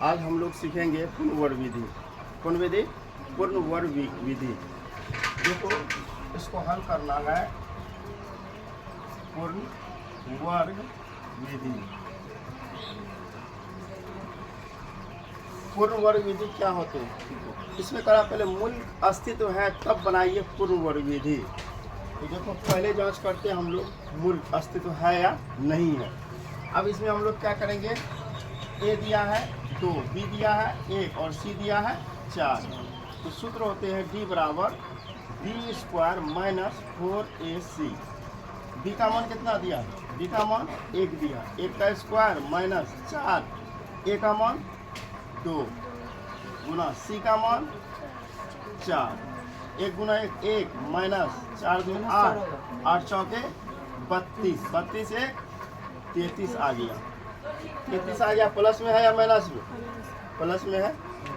आज हम लोग सीखेंगे पूर्णवर्ग विधि। कौन विधि? पूर्णवर्ग विधि। देखो इसको हल करना है पूर्णवर्ग विधि। पूर्णवर्ग विधि क्या होते हैं? इसमें करा पहले मूल अस्तित्व है तब बनाइए पूर्णवर्ग विधि। तो देखो पहले जांच करते हैं हम लोग मूल अस्तित्व है या नहीं है। अब इसमें हम लोग क्या करेंगे, ए दिया है 2, बी दिया है 1 और सी दिया है 4। तो सूत्र होते हैं डी बराबर B square minus 4ac। B का मान कितना दिया है? बी का मान 1 दिया, 1 का स्क्वायर माइनस 4, ए का मान 2 गुना सी का मान 4, 1 गुना 1 1 माइनस 4 दूनी 8, 8 चौके 32, 32 1 33 आ गया। 33 आ गया। प्लस में है या माइनस में? प्लस में है।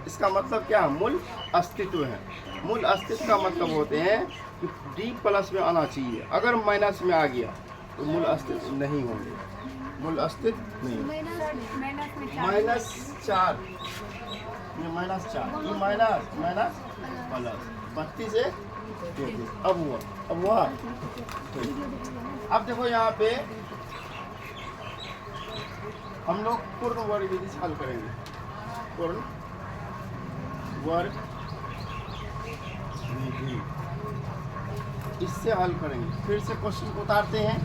इसका मतलब क्या है? मूल अस्तित्व है। मूल अस्तित्व का मतलब होते हैं कि डी प्लस में आना चाहिए। अगर माइनस में आ गया तो मूल अस्तित्व नहीं होंगे। मूल अस्तित्व नहीं। -4 ये -4 ये माइनस माइनस प्लस 32 से 33। अब हुआ अब देखो यहाँ पे हम लोग पूर्णवर्ग विधि से हल करेंगे। पूर्णवर्ग विधि इससे हल करेंगे। फिर से क्वेश्चन उतारते हैं।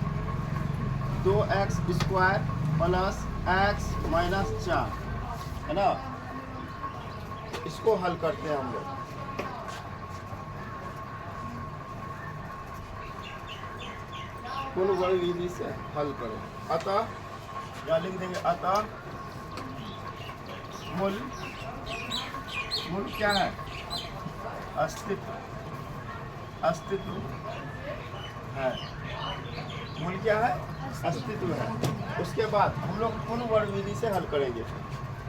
2x square plus x minus 4 है ना, इसको हल करते हैं हम लोग। पूर्णवर्ग विधि से हल करें। अतः या लिख देंगे अतः मूल क्या है? अस्तित्व है। मूल क्या है? अस्तित्व है। उसके बाद हम लोग पूर्णवर्ग विधि से हल करेंगे।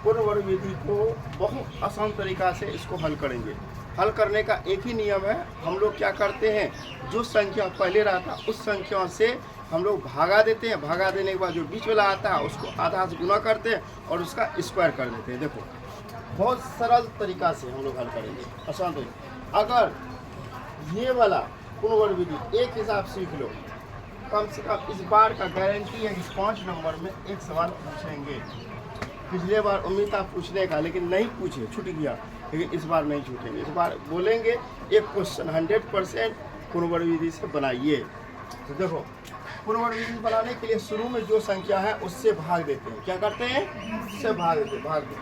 पूर्णवर्ग विधि को बहुत आसान तरीका से इसको हल करेंगे। हल करने का एक ही नियम है। हम लोग क्या करते हैं, जो संख्या पहले रहता उस संख्या से हम लोग भागा देते हैं। भागा देने के बाद जो बीच वाला आता है उसको आधा से गुना करते हैं और उसका स्क्वायर कर देते हैं। देखो बहुत सरल तरीका से हम लोग हल करेंगे, आसान तरीका। अगर ये वाला पूर्णवर्ग विधि एक हिसाब सीख लो, कम से कम इस बार का गारंटी है कि 5 नंबर में एक सवाल पूछेंगे। पिछले बार उम्मीद था पूछने का, लेकिन नहीं पूछे, छूट गया। लेकिन इस बार नहीं छूटेंगे। इस बार बोलेंगे एक क्वेश्चन 100% पूर्णवर्ग विधि से बनाइए। तो देखो पूर्णवर्ग विधि बनाने के लिए शुरू में जो संख्या है उससे भाग देते हैं। क्या करते हैं? उससे भाग देते हैं। भाग दे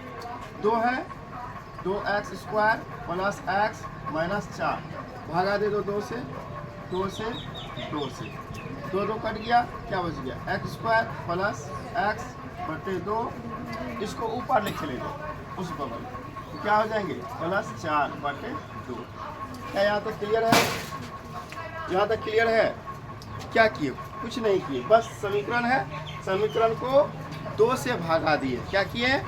2 है 2x square plus x minus 4 भागा दे दो 2 से 2 से 2 कट गया। क्या बच गया? x स्क्वायर प्लस x बटे 2। इसको ऊपर लिख ले दो उस बगल, तो क्या हो जाएंगे? प्लस 4 बटे 2। क्या यहाँ तक क्लियर है? यहाँ तक क्लियर है? क्या किए? कुछ नहीं किए, बस समीकरण है, समीकरण को 2 से भागा दिए। क्या किए?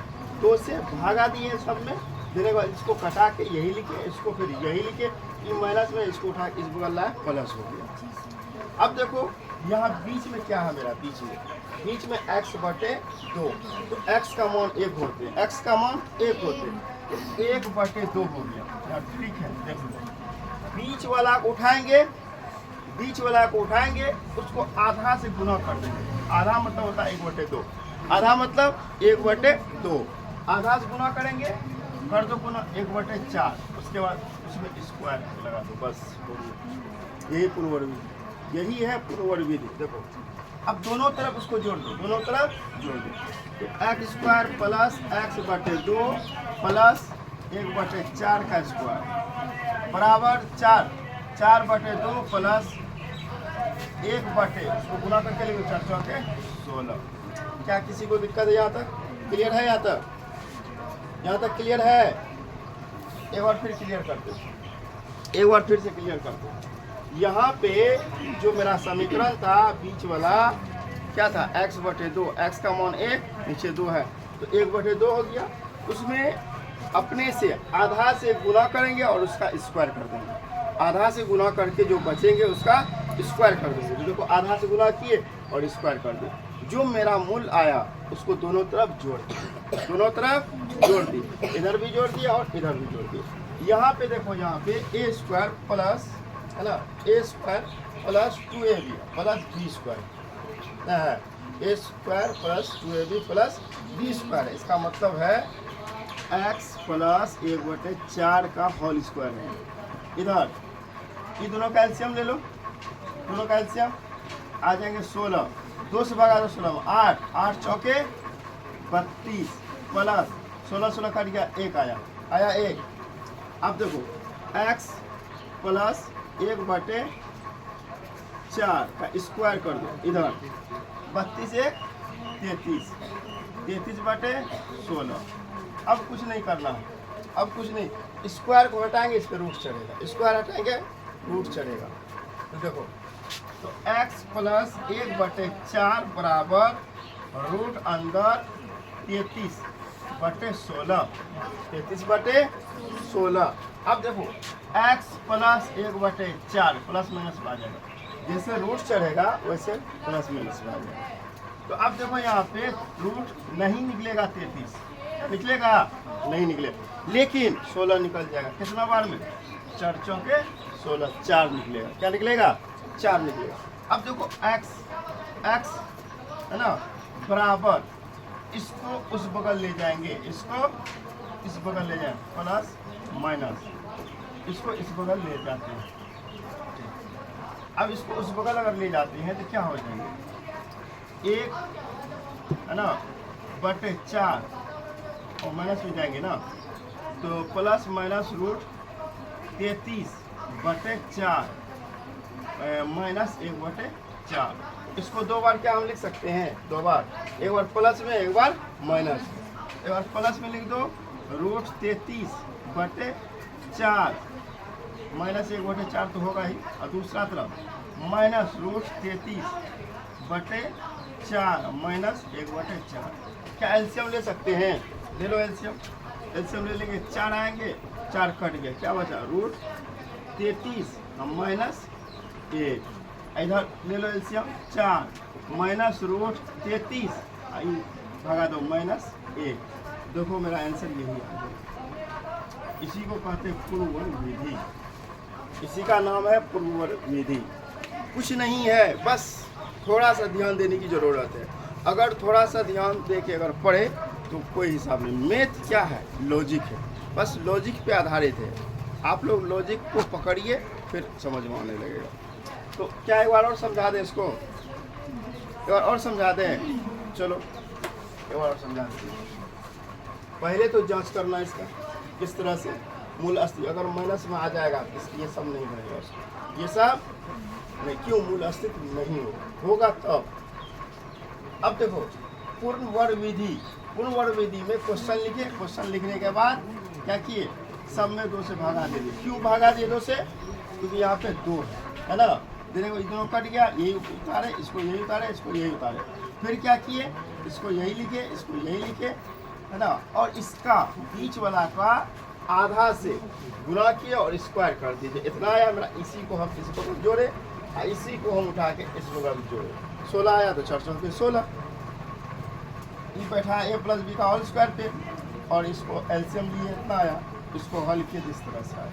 2 से भागा दिए। सब में देने के बाद इसको कटा के यही लिखे, इसको फिर यही लिखे, ये माइनस में इसको उठा के इस बगल लाया, प्लस हो गया। अब देखो यहाँ बीच में क्या है मेरा? बीच में x बटे 2। तो x का मान 1 होते हैं, x का मान 1 होते हैं, तो 1 बटे 2 हो गया। ठीक है, देख लो बीच वाला को उठाएंगे, उसको आधा से गुना कर देंगे। आधा मतलब होता है 1 बटे 2। आधा मतलब 1 बटे 2। आधा से गुना करेंगे, कर दो गुना 1 बटे 4। उसके बाद उसमें स्क्वायर लगा दो, बस यही पूर्णवर्ग विधि, यही है पूर्णवर्ग विधि। देखो अब दोनों तरफ उसको जोड़ दो, तो x स्क्वायर प्लस x बटे 2 प्लस 1 बटे 4 का स्क्वायर बराबर 4 बटे 2 प्लस 1 बटे, उसको गुना करके लिखो 4 चौके 16। क्या किसी को दिक्कत है? यहाँ तक क्लियर है? यहाँ तक क्लियर है? एक बार फिर क्लियर करते हैं, एक बार फिर से क्लियर करते हैं। यहाँ पे जो मेरा समीकरण था बीच वाला क्या था? x बटे 2, x का मान 1, नीचे 2 है, तो 1 बटे 2 हो गया। उसमें अपने से आधा से गुना करेंगे और उसका स्क्वायर कर देंगे। आधा से गुना करके जो बचेंगे उसका स्क्वायर कर देंगे। तो देखो आधा से गुना किए और स्क्वायर कर दे। जो मेरा मूल आया उसको दोनों तरफ जोड़ दिया, दोनों तरफ जोड़ दी, इधर भी जोड़ दिया और इधर भी जोड़ दिया। यहाँ पे देखो, यहाँ पे ए स्क्वायर प्लस, है ना, A square plus 2ab plus B square है, A square plus 2ab plus B square है। इसका मतलब है x प्लस 1/4 का होल स्क्वायर है। इधर ये दोनों का एलसीएम ले लो, दोनों का एलसीएम आ जाएंगे 16, 2 से भागा दो 16 में 8, 8 चौके 32 प्लस 16 16 कट गया, 1 आया 1। अब देखो x प्लस 1/4 का स्क्वायर कर दो, इधर 32 1 33, 33/16। अब कुछ नहीं करना है, अब कुछ नहीं, स्क्वायर को हटाएंगे, इस पर रूट चढ़ेगा, स्क्वायर हटाएंगे रूट चढ़ेगा। तो देखो, तो x प्लस 1/4 बराबर रूट अंदर 33/16, 33/16। अब देखो x प्लस 1/4 प्लस माइनस आ जाएगा, जैसे रूट चढ़ेगा वैसे प्लस माइनस आ जाएगा। तो अब देखो यहाँ पे रूट नहीं निकलेगा, 33 निकलेगा, नहीं निकलेगा, लेकिन 16 निकल जाएगा। कितना बार में? 4 चौके 16, 4 निकलेगा। क्या निकलेगा? 4 निकलेगा। अब देखो x है ना बराबर, इसको उस बगल ले जाएंगे, इसको इस बगल ले जाएंगे, प्लस माइनस इसको इस बगल ले जाते हैं। अब इसको उस बगल अगर ले जाते हैं तो क्या हो जाएंगे, 1 है ना बटे 4 और माइनस में जाएंगे ना, तो प्लस माइनस रूट 33/4 माइनस 1/4। इसको 2 बार क्या हम लिख सकते हैं, 2 बार, एक बार प्लस में एक बार माइनस। एक बार प्लस में लिख दो रूट 33/4 माइनस 1/4 तो होगा ही, और दूसरा तरफ माइनस रूट 33/4 माइनस 1/4। क्या एलसीएम ले सकते हैं? ले लो एलसीएम, एलसीएम ले लेंगे, 4 आएंगे, 4 कट गया, क्या बचा रूट 33 माइनस 1। इधर ले लो एलसीएम, 4 माइनस रूट 33 भगा दो माइनस 1। देखो मेरा आंसर यही आ गया। इसी को कहते हैं पूर्ववर्ग विधि, इसी का नाम है पूर्ववर्ग विधि। कुछ नहीं है, बस थोड़ा सा ध्यान देने की ज़रूरत है। अगर थोड़ा सा ध्यान दे के अगर पढ़े तो कोई हिसाब नहीं। मैथ क्या है? लॉजिक है, बस लॉजिक पे आधारित है। आप लोग लॉजिक को पकड़िए, फिर समझ में आने लगेगा। तो क्या एक बार और समझा दें इसको, एक बार और समझा दें, चलो एक बार और समझा दें। पहले तो जांच करना इसका किस तरह से मूल अस्तित्व, अगर माइनस में आ जाएगा ये सब नहीं बनेगा, उसको ये सब नहीं, क्यों मूल अस्तित्व नहीं होगा तब। अब देखो पूर्ण वर्ग विधि, पूर्ण वर्ग विधि में क्वेश्चन लिखे, क्वेश्चन लिखने के बाद क्या किए, सब में 2 से भागा दे दिए। क्यों भागा दिए 2 से? क्योंकि यहाँ पे 2 है ना, देने को दोनों कट गया, यही उतारे, इसको यही उतारे, इसको यही उतारे, फिर क्या किए, इसको यही लिखे, इसको यही लिखे, है ना, और इसका बीच वाला का आधा से गुणा किया और स्क्वायर कर दीजिए, इतना आया मेरा। इसी को हम इस बगल जोड़े, इसी को हम उठा के इस बगल जोड़े, 16 आया तो 4 चौके 16। ये बैठा a प्लस बी का होल स्क्वायर पे, और इसको एलसीएम लिए इतना आया, इसको हल किए जिस तरह से आया।